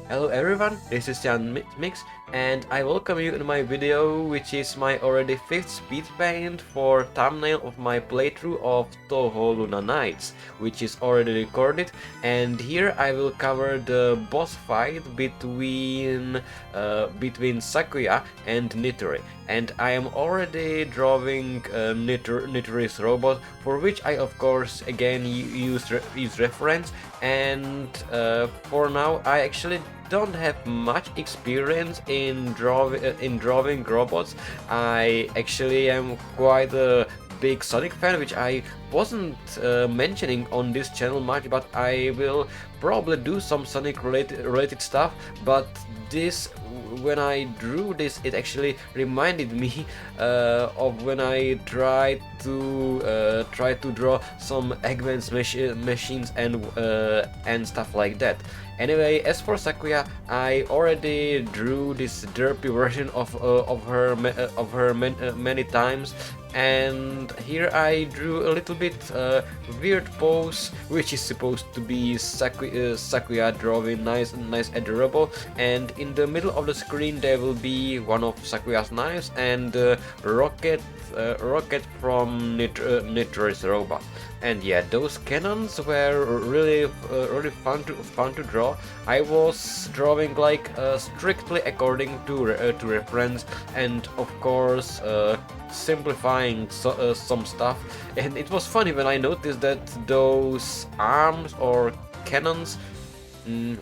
Hello everyone, this is Jan Mix and I welcome you in my video, which is my already 5th speed paint for thumbnail of my playthrough of Touhou Luna Nights, which is already recorded, and here I will cover the boss fight between Sakuya and Nitori. And I am already drawing Nitori's robot, for which I of course again use reference, and for now I actually don't have much experience in drawing robots. I actually am quite a big Sonic fan, which I wasn't mentioning on this channel much, but I will probably do some Sonic related stuff. But this, when I drew this, it actually reminded me of when I tried to draw some Eggman's machines and stuff like that. Anyway, as for Sakuya, I already drew this derpy version of her many times, and here I drew a little bit weird pose, which is supposed to be Sakuya drawing nice adorable, and in the middle of the screen there will be one of Sakuya's knives and rocket from Nitori's robot. And yeah, those cannons were really fun to draw. I was drawing like strictly according to reference, and of course simplifying some stuff. And it was funny when I noticed that those arms or cannons,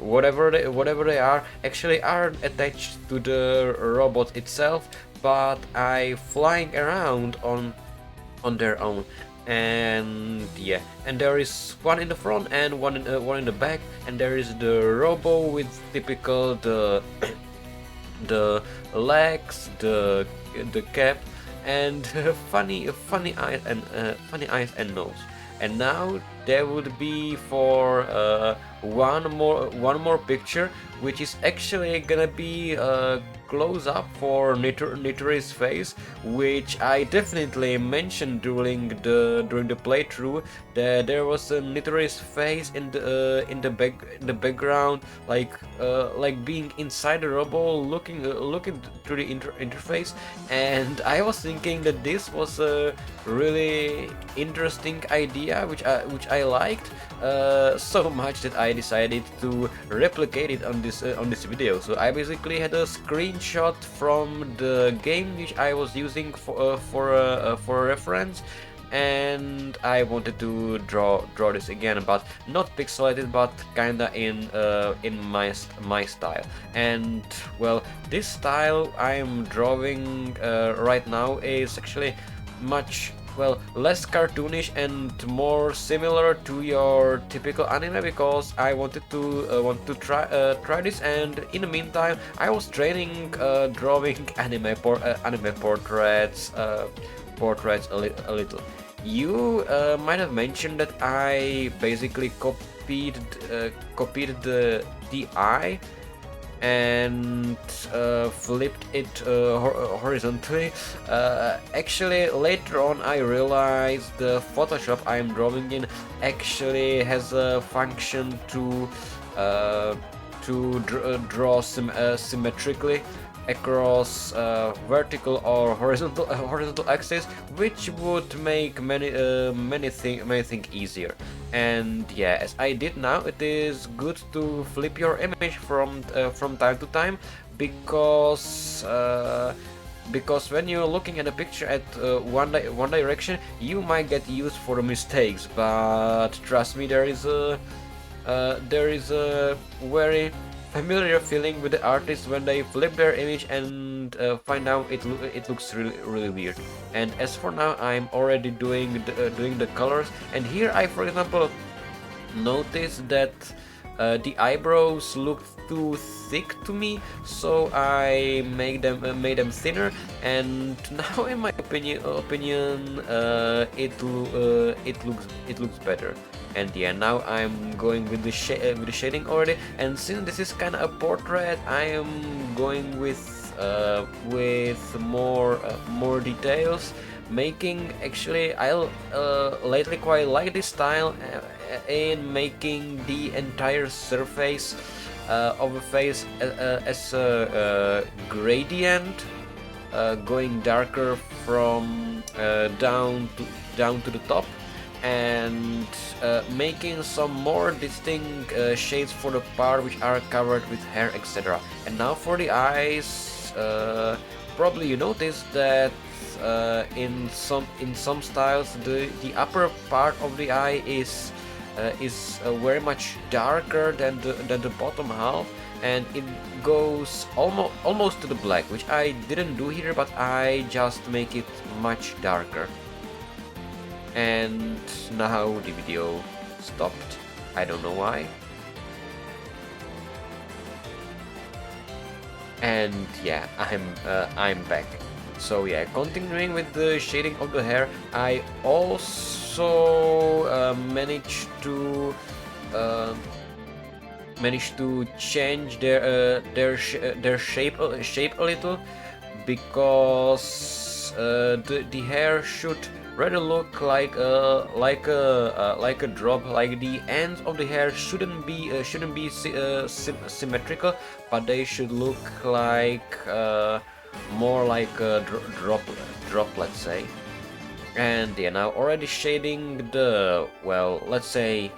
whatever they are, actually aren't attached to the robot itself, but are flying around on their own. And yeah, and there is one in the front and one in the back, and there is the robo with typical the legs, the cap, and funny eyes and nose. And now there would be for one more picture, which is actually gonna be close up for Nitori's face, which I definitely mentioned during the playthrough. That there was a Nitori's face in the background, like being inside the robot, looking to the interface, and I was thinking that this was a really interesting idea, which I liked so much that I decided to replicate it on this video. So I basically had a screenshot from the game which I was using for reference, and I wanted to draw this again, but not pixelated, but kinda in my style. And well, this style I'm drawing right now is actually much, well, less cartoonish and more similar to your typical anime, because I wanted to try this, and in the meantime I was training drawing anime portraits a little. You might have mentioned that I basically copied the eye and flipped it horizontally. Actually, later on I realized the Photoshop I'm drawing in actually has a function to draw symmetrically across vertical or horizontal axis, which would make many things easier. And yeah, as I did now, it is good to flip your image from time to time, because when you're looking at a picture at one direction, you might get used for mistakes. But trust me, there is a very familiar feeling with the artists when they flip their image and find out it looks really weird. And as for now, I'm already doing the colors, and here I, for example, noticed that the eyebrows look too thick to me, so I made them thinner, and now in my opinion it looks better. And yeah, now I'm going with the shading already, and since this is kind of a portrait, I am going with more details, making, actually I'll lately quite like this style in making the entire surface of the face as a gradient, going darker from down to the top, and making some more distinct shades for the part which are covered with hair, etc. And now for the eyes, probably you noticed that in some styles the upper part of the eye is very much darker than the bottom half, and it goes almost to the black, which I didn't do here, but I just make it much darker. And now the video stopped. I don't know why. And yeah, I'm back. So yeah, continuing with the shading of the hair, I also managed to change their shape a little, because the hair should rather look like a drop. Like the ends of the hair shouldn't be symmetrical, but they should look like more like a drop, let's say. And yeah, now already shading the, well, let's say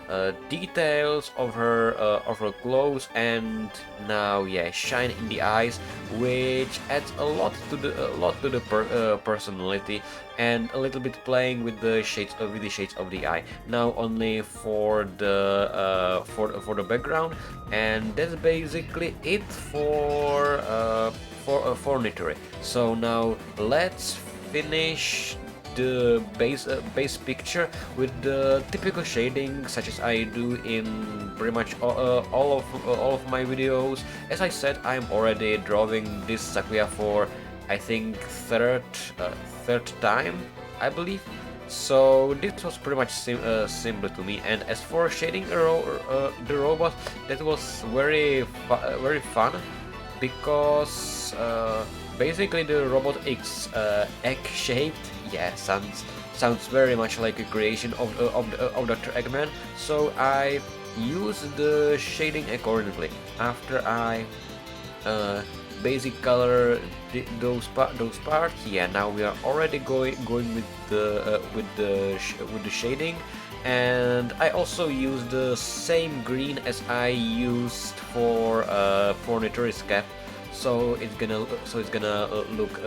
details of her clothes, and now yeah, shine in the eyes, which adds a lot to the personality, and a little bit playing with the shades of the eye. Now only for the background, and that's basically it for Nitori. So now let's finish the base picture with the typical shading, such as I do in pretty much all of my videos. As I said, I'm already drawing this Sakuya for, I think, third time, I believe. So this was pretty much simple to me. And as for shading the robot, that was very fun, because basically the robot is egg-shaped. Yeah, sounds very much like a creation of Dr. Eggman. So I use the shading accordingly. After I basic color those parts, yeah, now we are already going with the shading. And I also use the same green as I used for Nitori's cap, so it's gonna look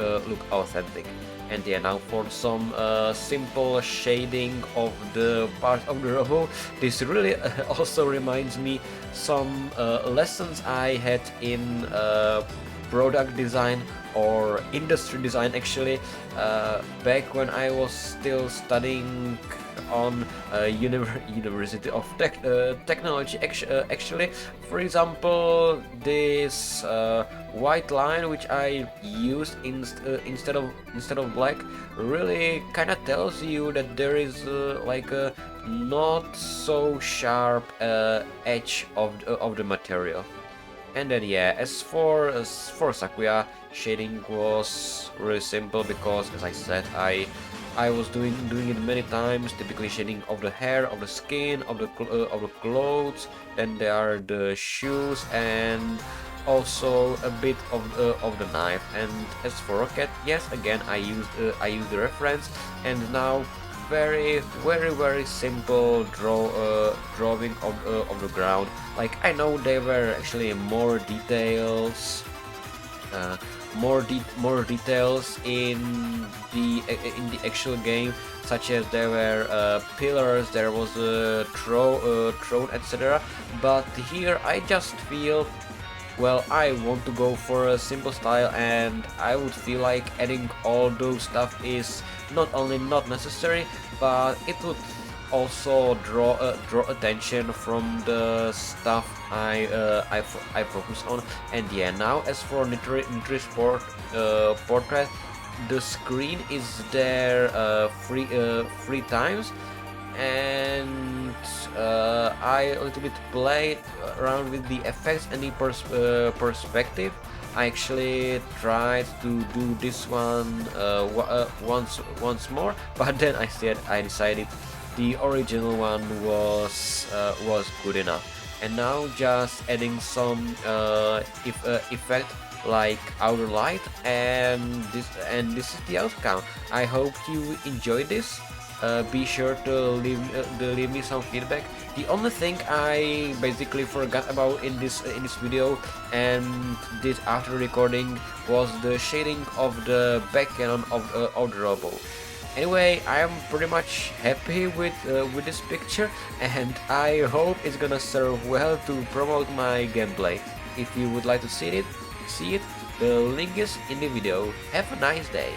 authentic. And yeah, now for some simple shading of the part of the robot. This really also reminds me some lessons I had in product design or industry design, actually, back when I was still studying on University of Technology. Actually, for example, this white line which I used instead of black really kind of tells you that there is like a not so sharp edge of the material. And then yeah, as for Sakuya, shading was really simple, because as I said, I was doing it many times, typically shading of the hair, of the skin, of the clothes. Then there are the shoes, and also a bit of the knife. And as for Rocket, yes, again I used the reference. And now very simple drawing of the ground. Like, I know there were actually more details in the actual game, such as there were pillars, there was a throne, etc. But here I just feel, well, I want to go for a simple style, and I would feel like adding all those stuff is not only not necessary, but it would also draw attention from the stuff I focus on. And yeah, now as for Nitori's portrait, the screen is there three times, and I a little bit played around with the effects and the perspective. I actually tried to do this one once more, but then I decided the original one was good enough. and now just adding some effect like outer light, and this is the outcome. I hope you enjoyed this. Be sure to leave me some feedback. The only thing I basically forgot about in this video and did after recording was the shading of the background of the robot. Anyway, I am pretty much happy with this picture, and I hope it's gonna serve well to promote my gameplay. If you would like to see it, the link is in the video. Have a nice day.